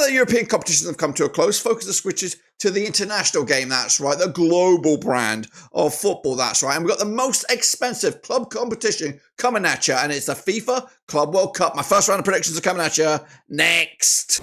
the European competitions have come to a close, focus the switches to the international game, that's right, the global brand of football, that's right. And we've got the most expensive club competition coming at you, and it's the FIFA Club World Cup. My first round of predictions are coming at you next.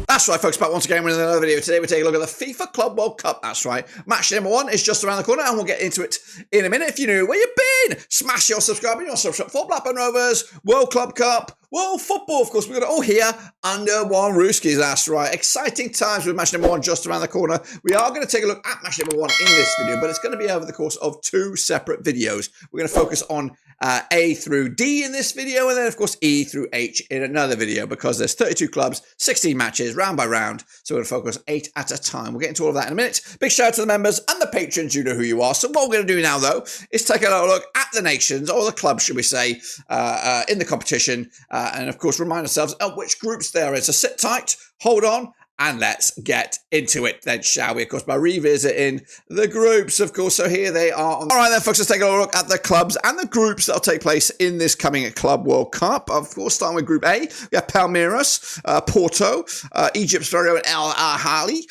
That's right, folks, back once again with another video. Today we're taking a look at the FIFA Club World Cup. That's right. Match number 1 is just around the corner, and we'll get into it in a minute. If you're new, where you been? Smash your subscribe and your subscribe for Blackburn Rovers, World Club Cup, World Football. Of course, we've got it all here under one Rooskies. That's right. Exciting times with match number 1 just around the corner. We are going to take a look at match number 1 in this video, but it's going to be over the course of 2 separate videos. We're going to focus on A through D in this video, and then, of course, E through H in another video, because there's 32 clubs, 16 matches, round by round. So we're going to focus 8 at a time. We'll get into all of that in a minute. Big shout out to the members and the patrons. You know who you are. So what we're going to do now, though, is take a look at the nations, or the clubs, should we say, in the competition, and, of course, remind ourselves of which groups there is. So sit tight, hold on, and let's get into it then, shall we? Of course, by revisiting the groups, of course. So here they are. All right then, folks, let's take a look at the clubs and the groups that will take place in this coming Club World Cup. Of course, starting with Group A, we have Palmeiras, Porto, Egypt's very own Ahly,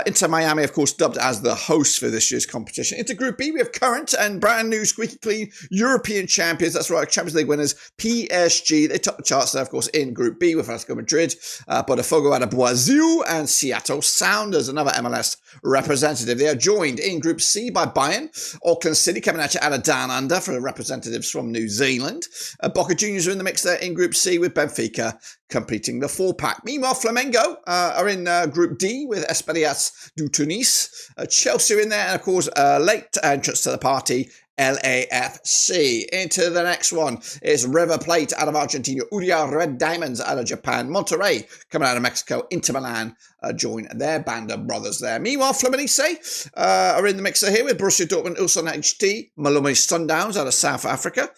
Inter Miami, of course, dubbed as the host for this year's competition. Into Group B, we have current and brand new squeaky clean European champions. That's right, Champions League winners, PSG. They top the charts there, of course, in Group B with Atlético Madrid, Botafogo out of Brazil, and Seattle Sounders, another MLS representative. They are joined in Group C by Bayern, Auckland City coming at you out of Down Under for the representatives from New Zealand. Boca Juniors are in the mix there in Group C with Benfica completing the 4-pack. Meanwhile, Flamengo are in Group D with Espérance du Tunis. Chelsea are in there, and of course, late entrance to the party, LAFC. Into the next one is River Plate out of Argentina, Uriah Red Diamonds out of Japan, Monterrey coming out of Mexico, Inter Milan join their band of brothers there. Meanwhile, Fluminense are in the mixer here with Borussia Dortmund, Ulsan HT, Malumi Sundowns out of South Africa.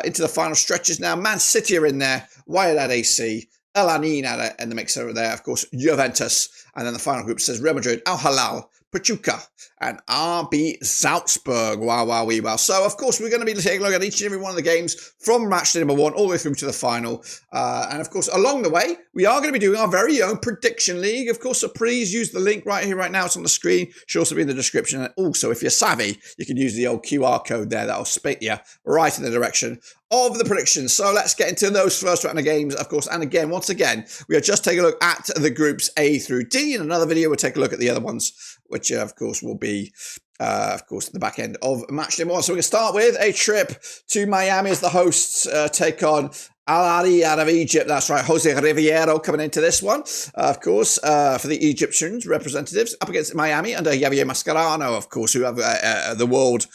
Into the final stretches now, Man City are in there, Wydad AC, El Anin out in the mixer there, of course, Juventus, and then the final group says Real Madrid, Al Hilal, Pachuca, and RB Salzburg. Wow. So, of course, we're going to be taking a look at each and every one of the games from match day number 1 all the way through to the final. And, of course, along the way, we are going to be doing our very own prediction league. Of course, so please use the link right here, right now. It's on the screen. It should also be in the description. And also, if you're savvy, you can use the old QR code there. That'll spit you right in the direction of the predictions. So let's get into those first round of games, of course. And again, once again, we are just taking a look at the groups A through D. In another video, we'll take a look at the other ones, which, of course, will be, of course, the back end of match day 1. So we're going to start with a trip to Miami as the hosts take on Ahly out of Egypt. That's right, Jose Riviero coming into this one, of course, for the Egyptians representatives, up against Miami under Javier Mascherano, of course, who have the world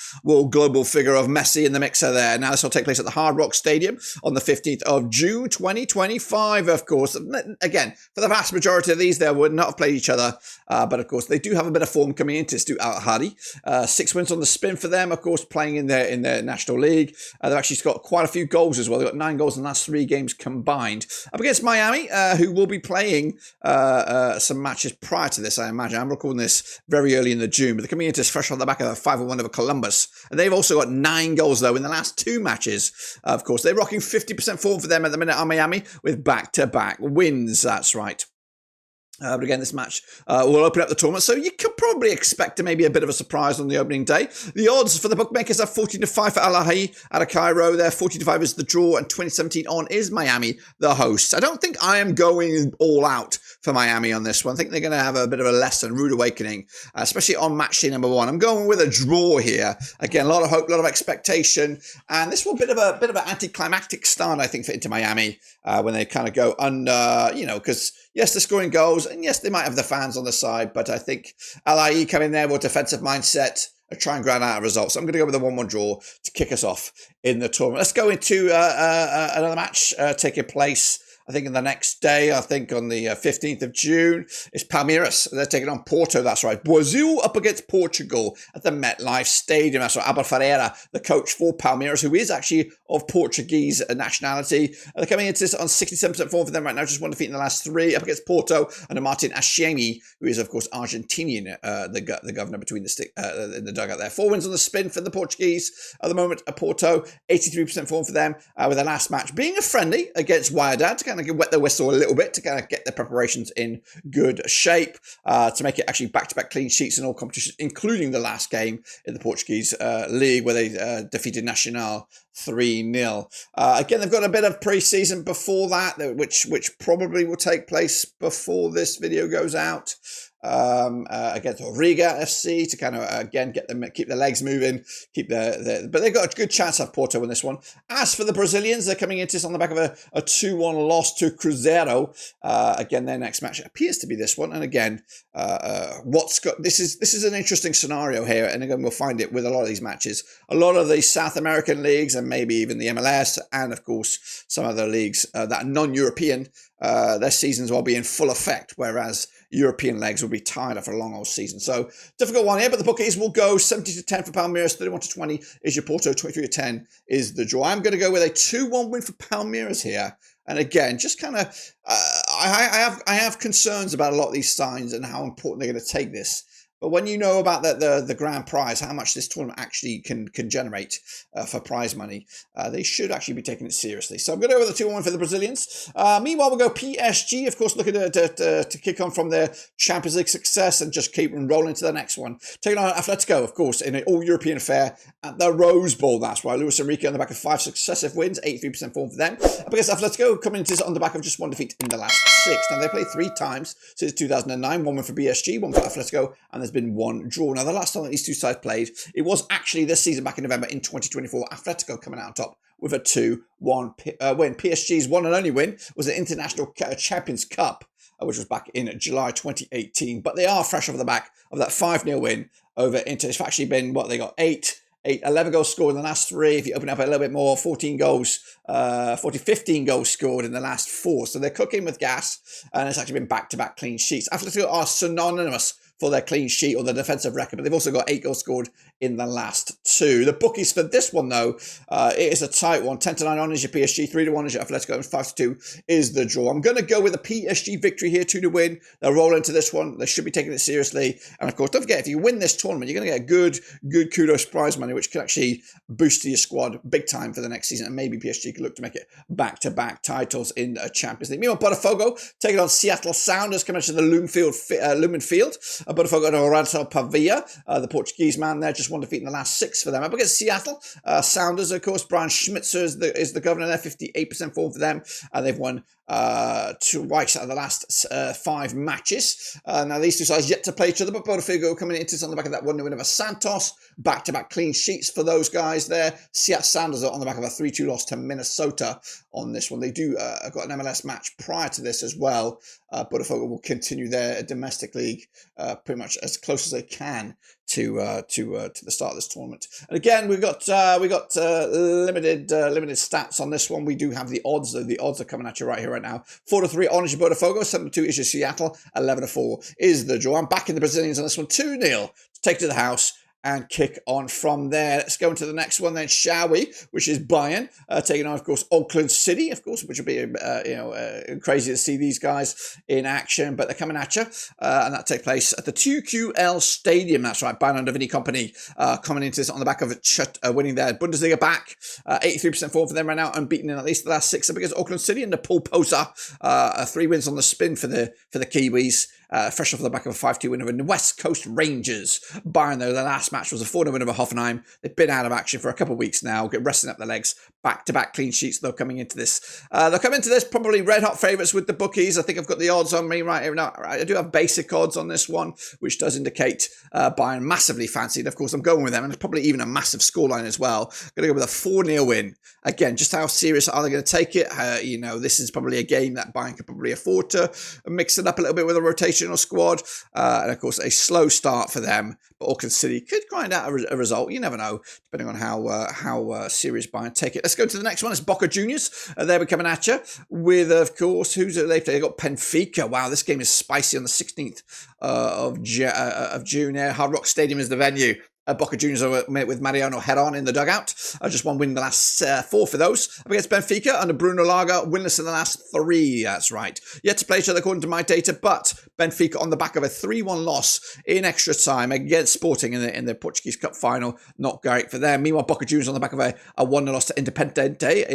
global figure of Messi in the mixer there. Now, this will take place at the Hard Rock Stadium on the 15th of June, 2025, of course. Again, for the vast majority of these, they would not have played each other, but, of course, they do have a bit of form coming into this to Ahly. 6 wins on the spin for them, of course, playing in their National League. They've actually got quite a few goals as well. They've got 9 goals in the last 3 games combined. Up against Miami, who will be playing some matches prior to this, I imagine. I'm recording this very early in the June, but they're coming into this fresh on the back of a 5-1 over Columbus. And they've also got 9 goals, though, in the last 2 matches. Of course, they're rocking 50% form for them at the minute on Miami with back-to-back wins. That's right. But again, this match will open up the tournament, so you could probably expect maybe a bit of a surprise on the opening day. The odds for the bookmakers are 14-5 for Ahly out of Cairo there. 14-5 is the draw, and 2017 on is Miami, the hosts. I don't think I am going all out for Miami on this one. I think they're going to have a bit of a lesson, rude awakening, especially on match day number 1. I'm going with a draw here. Again, a lot of hope, a lot of expectation, and this will be a bit of an anticlimactic start, I think, for Inter Miami when they kind of go under, because yes, they're scoring goals, and yes, they might have the fans on the side, but I think Ahly come in there with defensive mindset, try and grind out a result. So I'm going to go with a 1-1 draw to kick us off in the tournament. Let's go into another match taking place I think in the next day, I think on the 15th of June, it's Palmeiras. They're taking on Porto, that's right. Brazil up against Portugal at the MetLife Stadium. That's right. Abel Ferreira, the coach for Palmeiras, who is actually of Portuguese nationality. They're coming into this on 67% form for them right now, just one defeat in the last three up against Porto, and Martin Ashemi, who is, of course, Argentinian, the governor between the stick in the dugout there. 4 wins on the spin for the Portuguese at the moment. Porto, 83% form for them, with their last match being a friendly against Wydad to kind of wet the whistle a little bit, to kind of get their preparations in good shape, to make it actually back-to-back clean sheets in all competitions, including the last game in the Portuguese league, where they defeated Nacional 3-0. Again, they've got a bit of pre-season before that, which probably will take place before this video goes out. Against Riga FC to kind of again keep their legs moving, but they've got a good chance of Porto in this one. As for the Brazilians, they're coming into this on the back of a 2-1 loss to Cruzeiro. Again, their next match appears to be this one, and again, this is an interesting scenario here, and again we'll find it with a lot of these matches. A lot of the South American leagues, and maybe even the MLS, and of course some other leagues that are non-European, their seasons will be in full effect, whereas European legs will be tied after a long old season. So difficult one here, but the bookies will go 70-10 for Palmeiras, 31-20 is your Porto, 23-10 is the draw. I'm going to go with a 2-1 win for Palmeiras here. And again, just kind of, I have concerns about a lot of these signs and how important they're going to take this. But when you know about the grand prize, how much this tournament actually can generate for prize money, they should actually be taking it seriously. So I'm going to go with the 2-1 for the Brazilians. Meanwhile, we'll go PSG, of course, looking to kick on from their Champions League success and just keep rolling to the next one. Taking on Atlético, of course, in an all-European affair at the Rose Bowl. That's right. Luis Enrique on the back of 5 successive wins, 83% form for them. Up against Atlético, coming into this on the back of just 1 defeat in the last 6. Now, they played 3 times since 2009. 1 win for PSG, 1 for Atlético, and there's been 1 draw. Now, the last time that these two sides played, it was actually this season back in November in 2024. Atletico coming out on top with a 2-1 win. PSG's one and only win was the International Champions Cup, which was back in July 2018. But they are fresh off the back of that 5-0 win over Inter. It's actually been, they got 11 goals scored in the last 3. If you open up a little bit more, 15 goals scored in the last 4. So they're cooking with gas, and it's actually been back-to-back clean sheets. Atletico are synonymous for their clean sheet or their defensive record, but they've also got 8 goals scored in the last 2. The bookies for this one, though, it is a tight one. 10-9 on is your PSG, 3-1 is your Atletico, and 5-2 is the draw. I'm going to go with a PSG victory here, 2 to win. They'll roll into this one. They should be taking it seriously. And of course, don't forget, if you win this tournament, you're going to get good kudos prize money, which can actually boost your squad big time for the next season. And maybe PSG could look to make it back-to-back titles in the Champions League. Meanwhile, Botafogo taking on Seattle Sounders, coming to the Lumen Field. Botafogo and Horacio Pavia, the Portuguese man there, just 1 defeat in the last 6 for them. Up against Seattle, Sounders, of course, Brian Schmitzer is the governor there, 58% form for them. They've won twice out of the last 5 matches. Now, these two sides yet to play each other, but Botafogo coming into this on the back of that 1-0 win over Santos. Back-to-back clean sheets for those guys there. Seattle Sounders are on the back of a 3-2 loss to Minnesota on this one. They do got an MLS match prior to this as well. Botafogo will continue their domestic league pretty much as close as they can to the start of this tournament. And again, we got limited stats on this one. We do have the odds, though. The odds are coming at you right here, right now. 4-3 on is your Botafogo, 7-2 is your Seattle, 11-4 is the draw. I'm backing the Brazilians on this one, 2-0 to take to the house and kick on from there. Let's go into the next one then, shall we? Which is Bayern, taking on, of course, Auckland City, of course, which will be, crazy to see these guys in action, but they're coming at you, and that takes place at the 2QL Stadium. That's right, Bayern under Vinny Company coming into this on the back of winning their Bundesliga back. 83% form for them right now, unbeaten in at least the last 6 because Auckland City and the Paul Posa, 3 wins on the spin for the Kiwis. Fresh off the back of a 5-2 win over the West Coast Rangers. Bayern, though, their last match was a 4-0 win over Hoffenheim. They've been out of action for a couple of weeks now, resting up their legs. Back-to-back clean sheets, though, coming into this. They'll come into this probably red-hot favourites with the bookies. I think I've got the odds on me right here now. I do have basic odds on this one, which does indicate Bayern massively fancied. Of course, I'm going with them, and it's probably even a massive scoreline as well. Going to go with a 4-0 win. Again, just how serious are they going to take it? This is probably a game that Bayern could probably afford to mix it up a little bit with a rotational squad. And, of course, a slow start for them. But Auckland City could could grind out a result. You never know, depending on how serious Bayern take it. Let's go to the next one. It's Boca Juniors. They'll be coming at you with, of course, who's it? They've got Benfica. Wow, this game is spicy on the 16th of June. Hard Rock Stadium is the venue. Boca Juniors are with Mariano Heron in the dugout. Just one win in the last 4 for those. Up against Benfica under Bruno Laga, winless in the last 3. That's right. Yet to play each other according to my data, but Benfica on the back of a 3-1 loss in extra time against Sporting in the Portuguese Cup final. Not great for them. Meanwhile, Boca Juniors on the back of a 1-0 loss to Independiente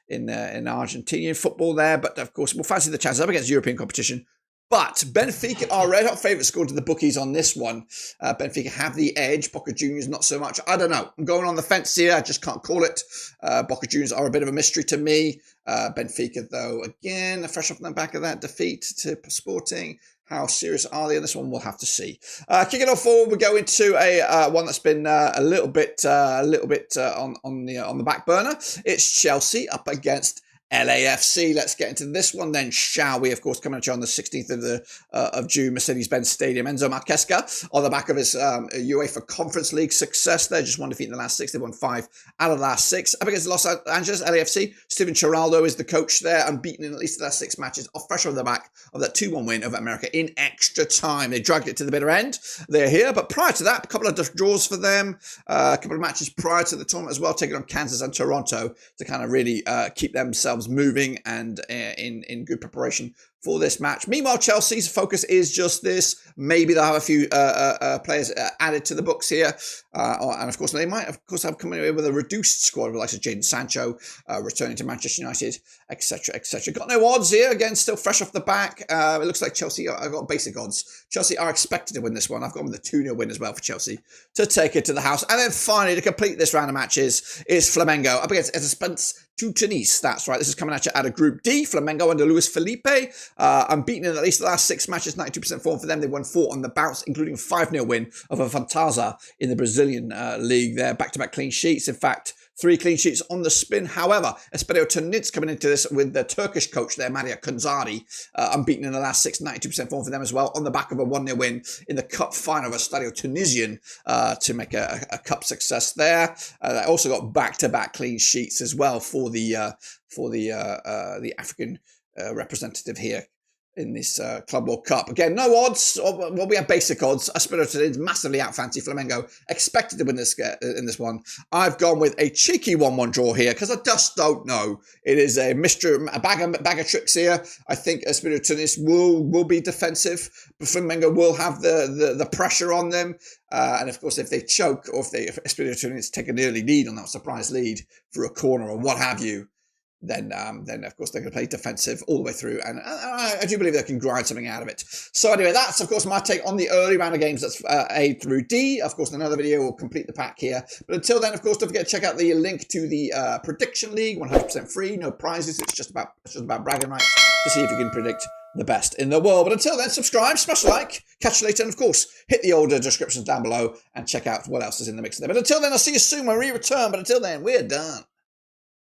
in Argentinian football there. But of course, we'll fancy the chances up against European competition. But Benfica are red hot favourites scored to the bookies on this one. Benfica have the edge. Boca Juniors not so much. I don't know. I'm going on the fence here. I just can't call it. Boca Juniors are a bit of a mystery to me. Benfica, though, again, fresh off the back of that defeat to Sporting. How serious are they in this one? We'll have to see. Kicking off forward, we go into a one that's been a little bit on the back burner. It's Chelsea up against LAFC. Let's get into this one then, shall we? Of course, coming at you on the 16th of June, Mercedes-Benz Stadium. Enzo Marquesca on the back of his UEFA Conference League success there. Just one defeat in the last 6. They've won 5 out of the last 6. Up against Los Angeles, LAFC. Steven Gerraldo is the coach there, unbeaten in at least the last 6 matches, fresh off the back of that 2-1 win over America in extra time. They dragged it to the bitter end. They're here, but prior to that, a couple of draws for them. A couple of matches prior to the tournament as well, taking on Kansas and Toronto to kind of really keep themselves moving and in good preparation for this match. Meanwhile, Chelsea's focus is just this. Maybe they'll have a few players added to the books here. And of course, they might, have come in with a reduced squad with like Jadon Sancho returning to Manchester United, etc., etc. Got no odds here. Again, still fresh off the back. It looks like Chelsea, I've got basic odds. Chelsea are expected to win this one. I've got them with a 2-0 win as well for Chelsea to take it to the house. And then finally, to complete this round of matches, is Flamengo up against Espérance to Tunis. That's right. This is coming at you out of Group D. Flamengo under Luis Felipe. Unbeaten in at least the last 6 matches, 92% form for them. They won 4 on the bounce, including a 5-0 win over Fantasia in the Brazilian league there. Back-to-back clean sheets. In fact, 3 clean sheets on the spin. However, Espérance Tunis coming into this with the Turkish coach there, Maria Kunzari, unbeaten in the last 6, 92% form for them as well, on the back of a 1-0 win in the cup final of Estadio Tunisian to make a cup success there. They also got back-to-back clean sheets as well for the African representative here in this Club World Cup. Again, no odds. Well, we have basic odds. Espérance is massively out fancy Flamengo. Expected to win this in this one. I've gone with a cheeky 1-1 draw here because I just don't know. It is a mystery, a bag of tricks here. I think Espérance will be defensive, but Flamengo will have the pressure on them. And of course, if they choke or if Espérance take an early lead on that surprise lead through a corner or what have you, then of course they're going to play defensive all the way through, and I do believe they can grind something out of it. So anyway, that's of course my take on the early round of games. That's A through D. Of course, in another video will complete the pack here. But until then, of course, don't forget to check out the link to the prediction league, 100% free, no prizes. It's just about bragging rights to see if you can predict the best in the world. But until then, subscribe, smash a like, catch you later, and of course, hit the older descriptions down below and check out what else is in the mix there. But until then, I'll see you soon when we return. But until then, we're done.